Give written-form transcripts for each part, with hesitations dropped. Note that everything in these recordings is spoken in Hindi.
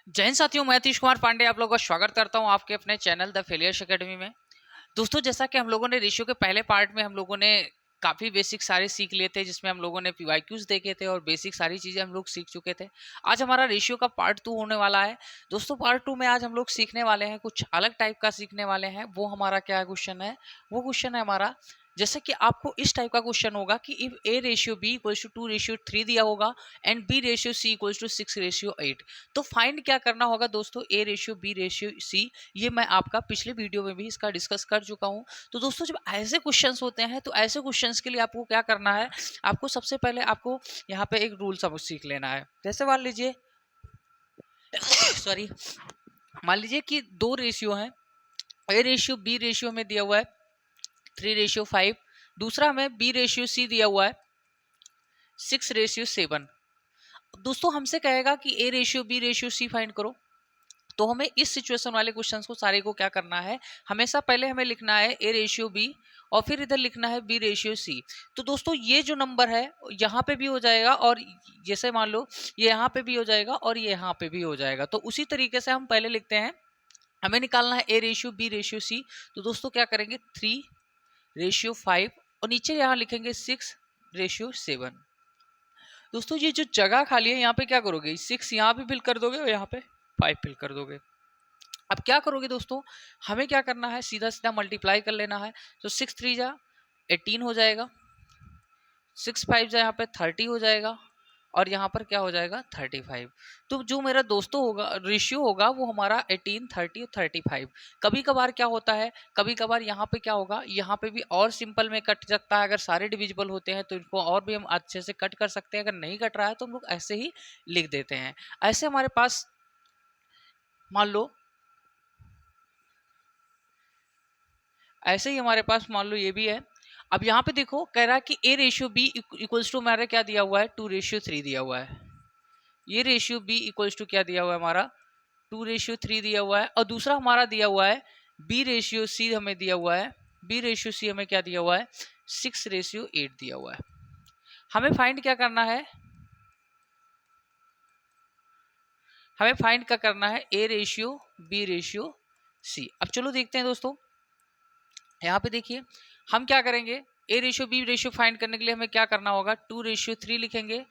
जय हिंद साथियों, मैं अतीश कुमार पांडे आप लोगों का स्वागत करता हूं आपके अपने चैनल द फेलियर्स एकेडमी में। दोस्तों, जैसा कि हम लोगों ने रेशियो के पहले पार्ट में हम लोगों ने काफ़ी बेसिक सारे सीख लिए थे, जिसमें हम लोगों ने पीवाईक्यूज देखे थे और बेसिक सारी चीज़ें हम लोग सीख चुके थे। आज हमारा रेशियो का पार्ट 2 होने वाला है। दोस्तों, पार्ट 2 में आज हम लोग सीखने वाले हैं, कुछ अलग टाइप का सीखने वाले हैं। वो हमारा क्या क्वेश्चन है? वो क्वेश्चन है हमारा, जैसे कि आपको इस टाइप का क्वेश्चन होगा कि if A ratio B equals to 2:3 दिया होगा and B ratio C equals to 6:8, तो फाइंड क्या करना होगा दोस्तों? A ratio B ratio C. ये मैं आपका पिछले वीडियो में भी इसका डिस्कस कर चुका हूं। तो दोस्तों, जब ऐसे क्वेश्चंस होते हैं तो ऐसे क्वेश्चंस के लिए आपको क्या करना है? आपको सबसे पहले आपको यहाँ पे एक रूल सब सीख लेना है। जैसे मान लीजिए सॉरी, मान लीजिए कि दो रेशियो हैं, ए रेशियो बी रेशियो में दिया हुआ है 3:5, दूसरा हमें बी रेशियो सी दिया हुआ है 6:7। दोस्तों, हमसे कहेगा कि A ratio B ratio C find करो। तो हमें इस सिचुएशन वाले क्वेश्चंस को सारे को क्या करना है? हमेशा पहले हमें लिखना है ए रेशियो बी और फिर इधर लिखना है बी रेशियो सी। तो दोस्तों, ये जो नंबर है यहाँ पे भी हो जाएगा और जैसे मान लो ये यहाँ पे भी हो जाएगा और ये यहाँ पे भी हो जाएगा। तो उसी तरीके से हम पहले लिखते हैं, हमें निकालना है A ratio B ratio C. तो दोस्तों क्या करेंगे, 3:5 और नीचे यहाँ लिखेंगे 6:7। दोस्तों, ये जो जगह खाली है यहाँ पे क्या करोगे, 6 यहाँ पे फिल कर दोगे और यहाँ पे 5 फिल कर दोगे। अब क्या करोगे दोस्तों, हमें क्या करना है, सीधा सीधा मल्टीप्लाई कर लेना है। तो 6 3 जा 18 हो जाएगा, 6 5 जा यहाँ पे 30 हो जाएगा और यहाँ पर क्या हो जाएगा 35। तो जो मेरा दोस्तों होगा रेशियो होगा वो हमारा 18 30 और 35। कभी कभार क्या होता है, कभी कभार यहाँ पे क्या होगा, यहाँ पे भी और सिंपल में कट सकता है। अगर सारे डिविजिबल होते हैं तो इनको और भी हम अच्छे से कट कर सकते हैं। अगर नहीं कट रहा है तो हम लोग ऐसे ही लिख देते हैं। ऐसे हमारे पास मान लो, ऐसे ही हमारे पास मान लो ये भी है। अब यहाँ पे देखो कह रहा है कि A ratio B equals to हमारा क्या दिया हुआ है, 2:3 दिया हुआ है। ये रेशियो बी इक्वल्स टू क्या दिया हुआ है हमारा, 2:3 दिया हुआ है। और दूसरा हमारा दिया हुआ है बी रेशियो सी, हमें दिया हुआ है बी रेशियो सी हमें क्या दिया हुआ है 6:8 दिया हुआ है। हमें फाइंड क्या करना है, हमें फाइंड क्या करना है, A ratio B ratio C. अब चलो देखते हैं दोस्तों, यहाँ पे देखिए हम क्या करेंगे, A ratio B ratio find करने के लिए हमें क्या करना होगा, 2:3 लिखेंगे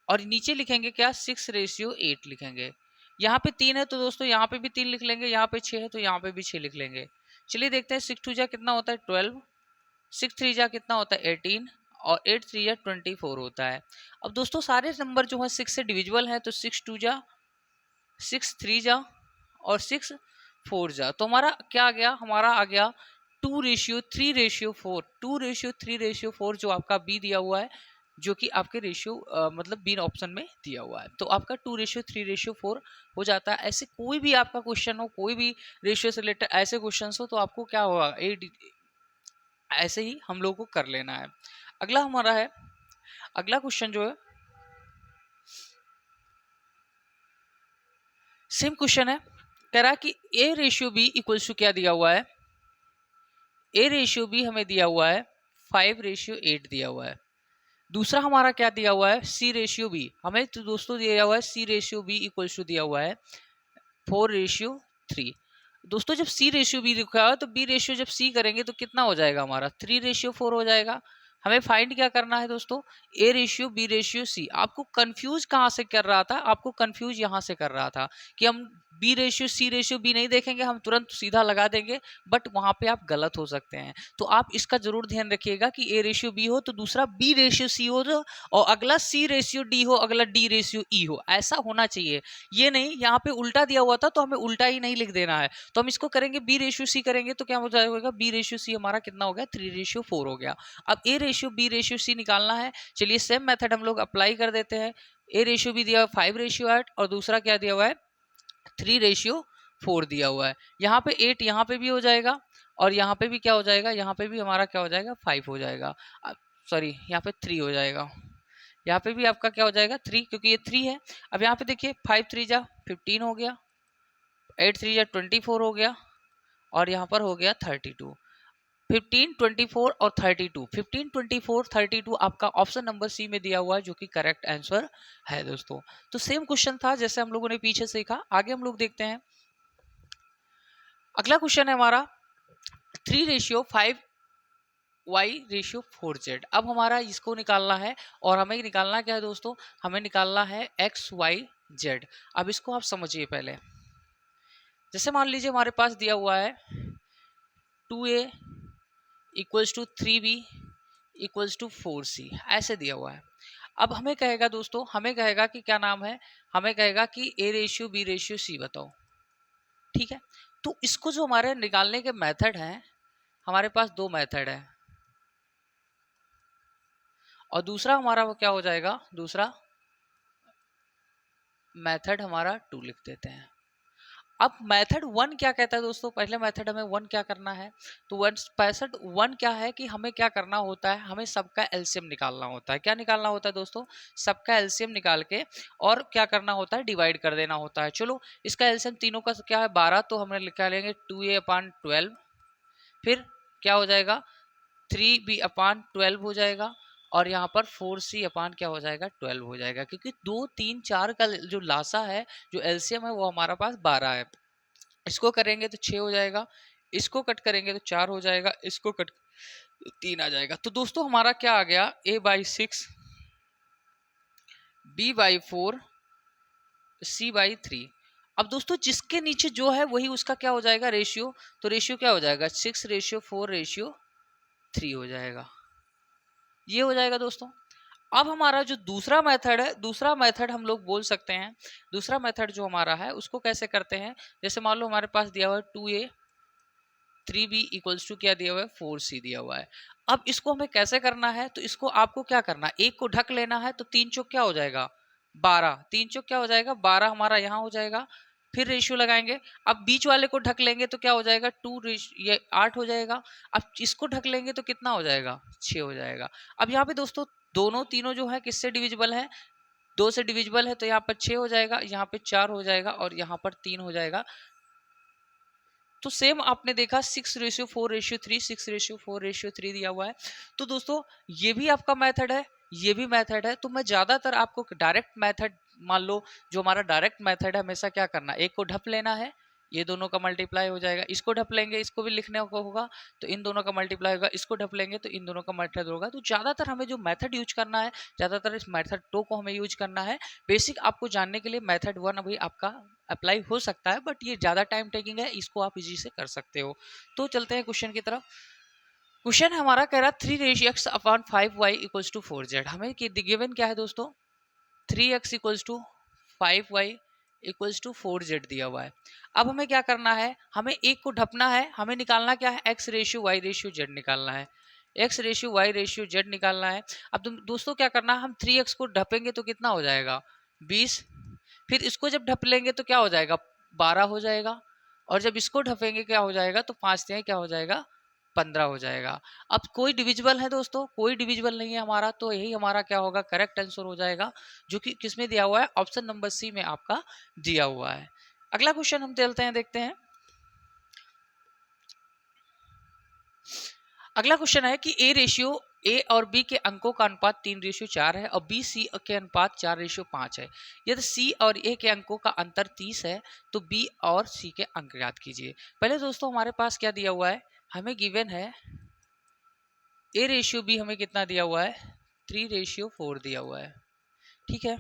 और नीचे लिखेंगे क्या 6:8 लिखेंगे। यहाँ पे 3 है तो दोस्तों यहाँ पे भी 3 लिख लेंगे, यहाँ पे 6 है तो यहाँ पे भी 6 लिख लेंगे। चलिए देखते हैं, 6 2 जा कितना होता है 12, 6 3 जा कितना होता है 18 और 8 3 जा 24 होता है। अब दोस्तों सारे नंबर जो है 6 से डिविजिबल है, तो 6 2 जा 6 3 जा और 6 4 जा। तो हमारा क्या आ गया, हमारा आ गया 2:3:4, 2:3:4 जो आपका बी दिया हुआ है, जो कि आपके रेशियो मतलब बी ऑप्शन में दिया हुआ है। तो आपका 2:3:4 हो जाता है। ऐसे कोई भी आपका क्वेश्चन हो, कोई भी रेशियो से रिलेटेड ऐसे क्वेश्चन हो, तो आपको क्या होगा, ऐसे ही हम लोग को कर लेना है। अगला हमारा है, अगला क्वेश्चन जो है सेम क्वेश्चन है। कह रहा है कि A ratio B equals to क्या दिया हुआ है, ए रेशियो बी हमें दिया हुआ है 5:8 दिया हुआ है। दूसरा हमारा क्या दिया हुआ है, सी रेशियो बी हमें तो दोस्तों दिया हुआ है सी रेशियो बी इक्वल्स टू दिया हुआ है 4:3। दोस्तों जब सी रेशियो बी लिखा है तो बी रेशियो जब सी करेंगे तो कितना हो जाएगा हमारा 3:4 हो जाएगा। हमें फाइंड क्या करना है दोस्तों, A ratio B ratio C. आपको कंफ्यूज कहाँ से कर रहा था, आपको कंफ्यूज यहाँ से कर रहा था कि हम B ratio C ratio B नहीं देखेंगे, हम तुरंत सीधा लगा देंगे, बट वहां पे आप गलत हो सकते हैं। तो आप इसका जरूर ध्यान रखिएगा कि ए रेशियो बी हो तो दूसरा बी रेशियो सी हो, और अगला सी रेशियो डी हो, अगला डी रेशियो ई हो, ऐसा होना चाहिए। ये नहीं, यहाँ पे उल्टा दिया हुआ था तो हमें उल्टा ही नहीं लिख देना है। तो हम इसको करेंगे बी रेशियो सी करेंगे तो क्या हो जाएगा, बी रेशियो सी हमारा कितना हो गया 3:4 हो गया। अब A ratio B ratio C निकालना है। चलिए सेम मेथड हम लोग अप्लाई कर देते हैं। ए रेशियो भी दिया हुआ 5:8 और दूसरा क्या दिया हुआ है 3:4 दिया हुआ है। यहाँ पे 8 यहाँ पे भी हो जाएगा और यहाँ पे भी क्या हो जाएगा, यहाँ पे भी हमारा क्या हो जाएगा 5 हो जाएगा, सॉरी यहाँ पे 3 हो जाएगा। यहाँ पे भी आपका क्या हो जाएगा 3, क्योंकि ये 3 है। अब यहाँ पे देखिए 5 3 जा 15 हो गया, 8 3 जा 24 हो गया और यहाँ पर हो गया 32। 15, 24 और 32। 15, 24, 32 आपका ऑप्शन नंबर सी में दिया हुआ है, जो कि करेक्ट आंसर है दोस्तों। तो सेम क्वेश्चन था जैसे हम लोगों ने पीछे सीखा। आगे हम लोग देखते हैं, अगला क्वेश्चन है हमारा 3:5y/4z। अब हमारा इसको निकालना है, और हमें निकालना क्या है दोस्तों, हमें निकालना है x, y, z। अब इसको आप समझिए पहले। जैसे मान लीजिए हमारे पास दिया हुआ है 2a = 3b = 4c, ऐसे दिया हुआ है। अब हमें कहेगा दोस्तों, हमें कहेगा कि क्या नाम है, हमें कहेगा कि a:b:c बताओ। ठीक है, तो इसको जो हमारे निकालने के मेथड हैं, हमारे पास दो मेथड है, और दूसरा हमारा वो क्या हो जाएगा, दूसरा मेथड हमारा 2 लिख देते हैं। अब मेथड 1 क्या कहता है दोस्तों, पहले मेथड हमें 1 क्या करना है, तो 1 क्या है कि हमें क्या करना होता है, हमें सबका एलसीएम निकालना होता है। क्या निकालना होता है दोस्तों, सबका एलसीएम निकाल के और क्या करना होता है, डिवाइड कर देना होता है। चलो, इसका एलसीएम तीनों का क्या है 12, तो हम निकालेंगे 2a/12, फिर क्या हो जाएगा 3b/12 हो जाएगा, और यहाँ पर 4c/ क्या हो जाएगा 12 हो जाएगा, क्योंकि 2, 3, 4 का जो लासा है, जो एलसीएम है, वो हमारा पास 12 है। इसको करेंगे तो 6 हो जाएगा, इसको कट करेंगे तो 4 हो जाएगा, इसको कट 3 आ जाएगा। तो दोस्तों हमारा क्या आ गया, a/6, b/4, c/3। अब दोस्तों जिसके नीचे जो है वही उसका क्या हो जाएगा, रेशियो। तो रेशियो क्या हो जाएगा, 6:4:3 हो जाएगा, ये हो जाएगा दोस्तों। अब हमारा जो दूसरा मेथड है, दूसरा मेथड हम लोग बोल सकते हैं, दूसरा मेथड जो हमारा है उसको कैसे करते हैं, जैसे मान लो हमारे पास दिया हुआ है 2a 3b = क्या दिया हुआ है 4c दिया हुआ है। अब इसको हमें कैसे करना है, तो इसको आपको क्या करना है, एक को ढक लेना है, तो 3 चौक क्या हो जाएगा 12, 3 चौक क्या हो जाएगा 12 हमारा यहाँ हो जाएगा, फिर रेशियो लगाएंगे। अब बीच वाले को ढक लेंगे तो क्या हो जाएगा 2, ये 8 हो जाएगा। अब इसको ढक लेंगे तो कितना हो जाएगा 6 हो जाएगा। अब यहाँ पे दोस्तों दोनों तीनों जो है किससे डिविजिबल है, 2 से डिविजिबल है, तो यहाँ पर 6 हो जाएगा, यहाँ पे 4 हो जाएगा, और यहाँ पर 3 हो जाएगा। तो सेम आपने देखा 6:4:3, 6:4:3 दिया हुआ है। तो दोस्तों ये भी आपका मेथड है, ये भी मेथड है। तो मैं ज्यादातर आपको डायरेक्ट मेथड, मान लो जो हमारा डायरेक्ट मेथड है, हमेशा क्या करना, एक को ढप लेना है, ये दोनों का मल्टीप्लाई हो जाएगा, इसको ढप लेंगे, इसको भी लिखने को होगा, तो इन दोनों का मल्टीप्लाई होगा, इसको ढप लेंगे तो इन दोनों का मल्टीप्लाई होगा। तो ज्यादातर हमें जो मेथड यूज करना है, ज्यादातर इस मेथड 2 को हमें यूज करना है। बेसिक आपको जानने के लिए मेथड 1 अभी आपका अप्लाई हो सकता है, बट ये ज़्यादा टाइम टेकिंग है, इसको आप इजी से कर सकते हो। तो चलते हैं क्वेश्चन की तरफ। क्वेश्चन हमारा कह रहा है 3x/5y = 4z। हमें गिवन क्या है दोस्तों, 3x = 5y = 4z दिया हुआ है। अब हमें क्या करना है, हमें एक को ढपना है, हमें निकालना क्या है, x/y/z निकालना है, x/y/z निकालना है। अब तुम दोस्तों क्या करना है, हम 3x को ढपेंगे तो कितना हो जाएगा 20, फिर इसको जब ढप लेंगे तो क्या हो जाएगा 12 हो जाएगा, और जब इसको ढपेंगे क्या हो जाएगा, तो 5 क्या हो जाएगा 15 हो जाएगा। अब कोई डिविजिबल है दोस्तों, कोई डिविजिबल नहीं है हमारा, तो यही हमारा क्या होगा, करेक्ट आंसर हो जाएगा, जो कि किसमें दिया हुआ है, ऑप्शन नंबर सी में आपका दिया हुआ है। अगला क्वेश्चन हम चलते हैं, देखते हैं। अगला क्वेश्चन है कि ए और बी के अंकों का अनुपात 3:4 है, और बी सी के अनुपात 4:5 है। यदि सी और ए के अंकों का अंतर 30 है, तो बी और सी के अंक ज्ञात कीजिए। पहले दोस्तों हमारे पास क्या दिया हुआ है, हमें गिवन है a/b हमें कितना दिया हुआ है 3:4 दिया हुआ है। ठीक है,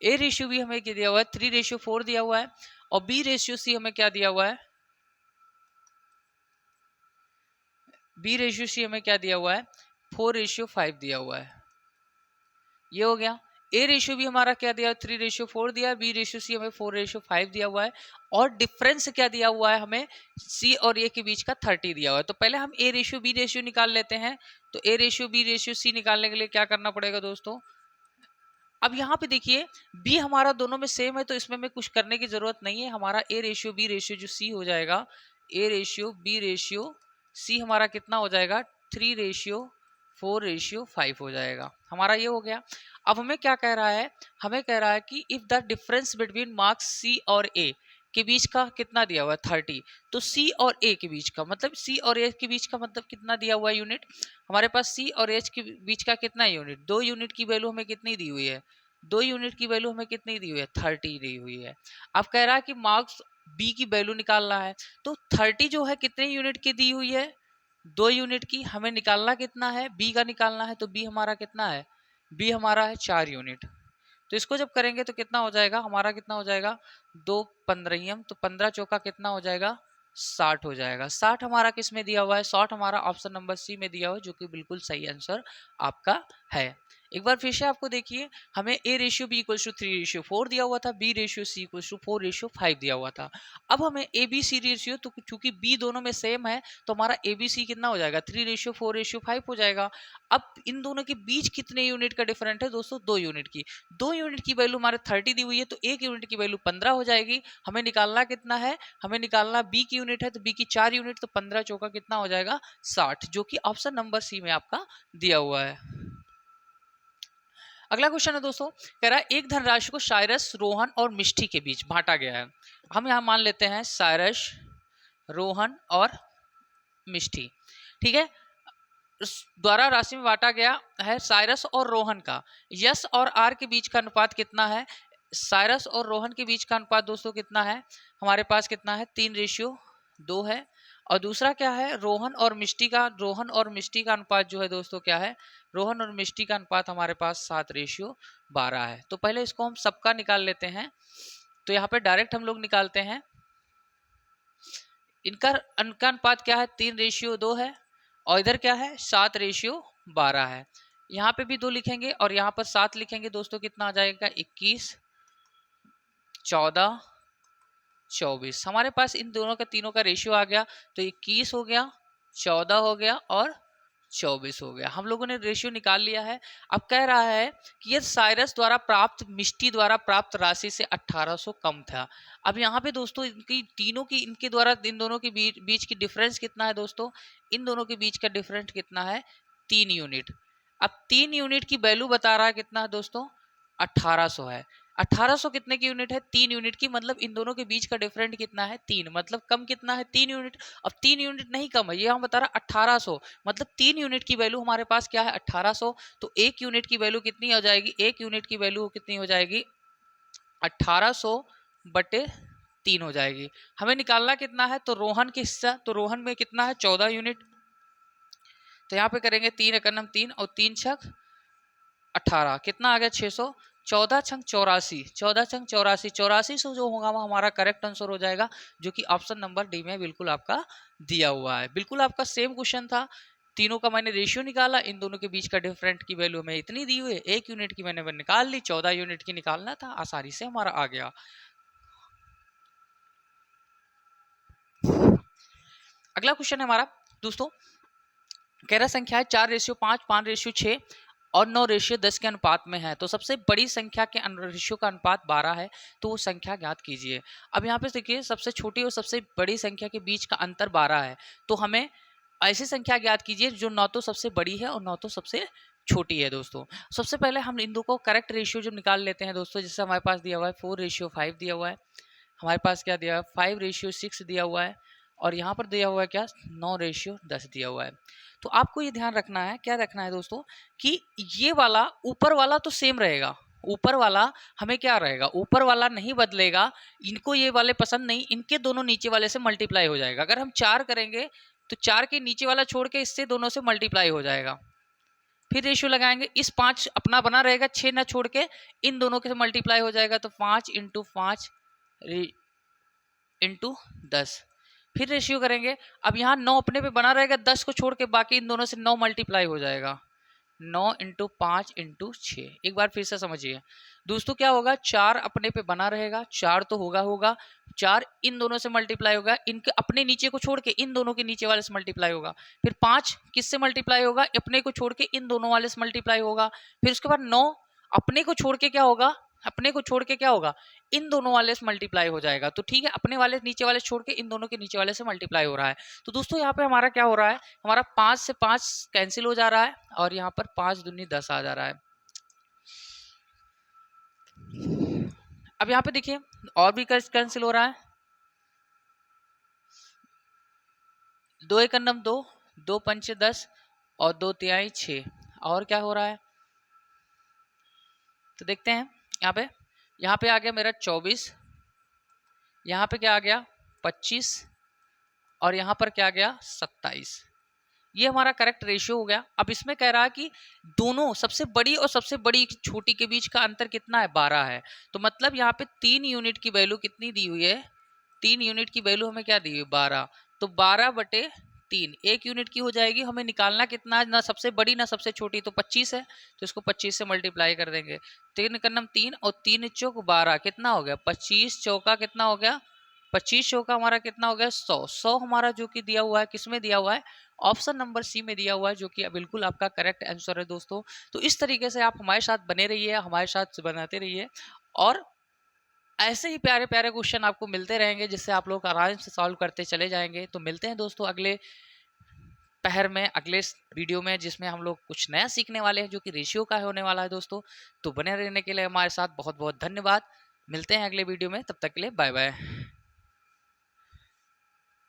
a/b हमें क्या दिया हुआ है 3:4 दिया हुआ है, और b/c हमें क्या दिया हुआ है, b/c हमें क्या दिया हुआ है 4:5 दिया हुआ है। ये हो गया। a/b हमारा क्या दिया 3:4 दिया, b/c हमें 4:5 दिया हुआ है, और डिफरेंस क्या दिया हुआ है हमें c और a के बीच का 30 दिया हुआ है। तो पहले हम a/b निकाल लेते हैं। तो a/b/c निकालने के लिए क्या करना पड़ेगा दोस्तों, अब यहाँ पे देखिए b हमारा दोनों में सेम है, तो इसमें में कुछ करने की जरूरत नहीं है। हमारा a/b जो c हो जाएगा, a/b/c हमारा कितना हो जाएगा 3:4:5 हो जाएगा। हमारा ये हो गया। अब हमें क्या कह रहा है, हमें कह रहा है कि if the difference between marks C और ए के बीच का कितना दिया हुआ है 30, तो सी और ए के बीच का मतलब सी और ए के बीच का मतलब कितना दिया हुआ है यूनिट, हमारे पास सी और एच के बीच का कितना यूनिट, 2 यूनिट की वैल्यू हमें कितनी दी हुई है, 2 यूनिट की वैल्यू हमें कितनी दी हुई है 30 दी हुई है। अब कह रहा है कि मार्क्स बी की वैल्यू निकालना है, तो 30 जो है कितने यूनिट की दी हुई है, 2 यूनिट की, हमें निकालना कितना है, बी का निकालना है, तो बी हमारा कितना है, बी हमारा है 4 यूनिट। तो इसको जब करेंगे तो कितना हो जाएगा हमारा, कितना हो जाएगा 2 15 तो 15 चौका कितना हो जाएगा 60 हो जाएगा। 60 हमारा किस में दिया हुआ है, 60 हमारा ऑप्शन नंबर सी में दिया हुआ है, जो कि बिल्कुल सही आंसर आपका है। एक बार फिर से आपको देखिए, हमें a ratio b equals to 3:4 दिया हुआ था, b ratio c equals to 4:5 दिया हुआ था। अब हमें a b c रेशियो, तो चूंकि b दोनों में सेम है तो हमारा a b c कितना हो जाएगा 3:4:5 हो जाएगा। अब इन दोनों के बीच कितने यूनिट का डिफरेंट है दोस्तों, 2 यूनिट की, 2 यूनिट की वैल्यू हमारे 30 दी हुई है, तो 1 यूनिट की वैल्यू 15 हो जाएगी। हमें निकालना कितना है, हमें निकालना b की यूनिट है, तो b की 4 यूनिट, तो 15 चौका कितना हो जाएगा 60, जो कि ऑप्शन नंबर सी में आपका दिया हुआ है। अगला क्वेश्चन है दोस्तों, कह रहा है एक धनराशि को साइरस, रोहन और मिष्टी के बीच बांटा गया है। हम यहाँ मान लेते हैं साइरस, रोहन और मिष्टी, ठीक है, द्वारा राशि में बांटा गया है साइरस और रोहन का। यस और आर के बीच का अनुपात कितना है, साइरस और रोहन के बीच का अनुपात दोस्तों कितना है, हमारे पास कितना है 3:2 है। और दूसरा क्या है, रोहन और मिष्टी का, रोहन और मिष्टी का अनुपात जो है दोस्तों क्या है, रोहन और मिष्टी का अनुपात हमारे पास 7:12 है। तो पहले इसको हम सबका निकाल लेते हैं, तो यहाँ पे डायरेक्ट हम लोग निकालते हैं, इनका अनुपात क्या है 3:2 है, और इधर क्या है 7:12 है। यहाँ पे भी 2 लिखेंगे और यहाँ पर 7 लिखेंगे दोस्तों, कितना आ जाएगा 21, 14, 24। हमारे पास इन दोनों का, तीनों का रेशियो आ गया, तो 21 हो गया, 14 हो गया और 24 हो गया। हम लोगों ने रेशियो निकाल लिया है। अब कह रहा है कि यदि साइरस द्वारा प्राप्त मिष्टी द्वारा प्राप्त राशि से 1800 कम था। अब यहाँ पे दोस्तों इनकी तीनों की, इनके द्वारा इन दोनों के बीच की डिफरेंस कितना है दोस्तों, इन दोनों के बीच का डिफरेंस कितना है 3 यूनिट। अब 3 यूनिट की वैल्यू बता रहा है कितना है दोस्तों 1800 है। 1800 कितने की यूनिट है 3 यूनिट की, मतलब इन दोनों के बीच का डिफरेंट कितना है 3, मतलब कम कितना है 3 यूनिट। अब 3 यूनिट नहीं कम है, ये हम बता रहा 1800, मतलब 3 यूनिट की वैल्यू हमारे पास क्या है 1800, तो 1 यूनिट की वैल्यू कितनी हो जाएगी, 1 यूनिट की वैल्यू कितनी हो जाएगी 1800/3 हो जाएगी। हमें निकालना कितना है, तो रोहन के हिस्सा, तो रोहन में कितना है 14 यूनिट, तो यहाँ पे करेंगे 3 एकम 3 और 3 छक 18, कितना आ गया 600, 14 छंग 84, 14 छंग 84, 84 से जो होगा वो हमारा करेक्ट आंसर हो जाएगा, जो कि ऑप्शन नंबर डी में बिल्कुल आपका दिया हुआ है। बिल्कुल आपका सेम क्वेश्चन था, तीनों का मैंने रेशियो निकाला, इन दोनों के बीच का डिफरेंट की वैल्यू हमें इतनी दी हुई है, 1 यूनिट की मैंने निकाल ली, 14 यूनिट की निकालना था, आसानी से हमारा आ गया। अगला क्वेश्चन है हमारा दोस्तों, कह रहा संख्या है 4:5, 5:6 और 9:10 के अनुपात में है, तो सबसे बड़ी संख्या के रेशियो का अनुपात 12 है, तो वो संख्या ज्ञात कीजिए। अब यहाँ पे देखिए, सबसे छोटी और सबसे बड़ी संख्या के बीच का अंतर 12 है, तो हमें ऐसी संख्या ज्ञात कीजिए जो न तो सबसे बड़ी है और न तो सबसे छोटी है दोस्तों। सबसे पहले हम इन दो को करेक्ट रेशियो जो निकाल लेते हैं दोस्तों, जैसे हमारे पास दिया हुआ है 4:5 दिया हुआ है, हमारे पास क्या दिया है 5:6 दिया हुआ है, और यहाँ पर दिया हुआ है क्या 9:10 दिया हुआ है। तो आपको ये ध्यान रखना है, क्या रखना है दोस्तों, कि ये वाला ऊपर वाला तो सेम रहेगा, ऊपर वाला हमें क्या रहेगा, ऊपर वाला नहीं बदलेगा, इनको ये वाले पसंद नहीं, इनके दोनों नीचे वाले से मल्टीप्लाई हो जाएगा। अगर हम 4 करेंगे तो 4 के नीचे वाला छोड़ के इससे दोनों से मल्टीप्लाई हो जाएगा, फिर रेशियो लगाएंगे, इस 5 अपना बना रहेगा, 6 ना छोड़ के इन दोनों के मल्टीप्लाई हो जाएगा, तो 5 × 5 × 10, फिर रेशियो करेंगे। अब यहाँ 9 अपने पे बना रहेगा, 10 को छोड़ के बाकी इन दोनों से 9 मल्टीप्लाई हो जाएगा, 9 × 5 × 6। एक बार फिर से समझिए दोस्तों, क्या होगा 4 अपने पे बना रहेगा, 4 तो होगा 4 इन दोनों से मल्टीप्लाई होगा, इनके अपने नीचे को छोड़ के इन दोनों के नीचे वाले से मल्टीप्लाई होगा, फिर 5 किससे मल्टीप्लाई होगा, अपने को छोड़ के इन दोनों वाले से मल्टीप्लाई होगा, फिर उसके बाद 9 अपने को छोड़ के क्या होगा, अपने को छोड़ के क्या होगा इन दोनों वाले से मल्टीप्लाई हो जाएगा। तो ठीक है, अपने वाले नीचे वाले छोड़ के इन दोनों के नीचे वाले से मल्टीप्लाई हो रहा है। तो दोस्तों यहाँ पे हमारा क्या हो रहा है, हमारा 5 से 5 कैंसिल हो जा रहा है, और यहाँ पर 5 दूनी 10 आ जा रहा है। अब यहाँ पे देखिए और भी कैंसिल हो रहा है, 2 एकम 2, 2 पंचे 10 और 2 तिहाई 6। और क्या हो रहा है तो देखते हैं। यहाँ पे आ गया मेरा 24, यहाँ पे क्या आ गया 25 और यहाँ पर क्या आ गया 27। ये हमारा करेक्ट रेशियो हो गया। अब इसमें कह रहा है कि दोनों सबसे बड़ी और सबसे बड़ी छोटी के बीच का अंतर कितना है 12 है। तो मतलब यहाँ पे 3 यूनिट की वैल्यू कितनी दी हुई है, 3 यूनिट की वैल्यू हमें क्या दी हुई 12। तो 12/3 1 यूनिट की हो जाएगी। हमें निकालना कितना है, ना सबसे बड़ी ना सबसे छोटी, तो 25 है तो इसको 25 से मल्टीप्लाई कर देंगे। 3 एकम 3 और 3 चौक 12 कितना हो गया 25 चौका कितना हो गया 25 चौका हमारा कितना हो गया 100। 100 हमारा जो कि दिया हुआ है किस में दिया हुआ है, ऑप्शन नंबर सी में दिया हुआ है, जो कि बिल्कुल आपका करेक्ट आंसर है दोस्तों। तो इस तरीके से आप हमारे साथ बने रहिए, हमारे साथ बनाते रहिए और ऐसे ही प्यारे प्यारे क्वेश्चन आपको मिलते रहेंगे जिससे आप लोग आराम से सॉल्व करते चले जाएंगे। तो मिलते हैं दोस्तों अगले पहर में, अगले वीडियो में, जिसमें हम लोग कुछ नया सीखने वाले हैं जो कि रेशियो का होने वाला है दोस्तों। तो बने रहने के लिए हमारे साथ बहुत बहुत धन्यवाद। मिलते हैं अगले वीडियो में, तब तक के लिए बाय बाय।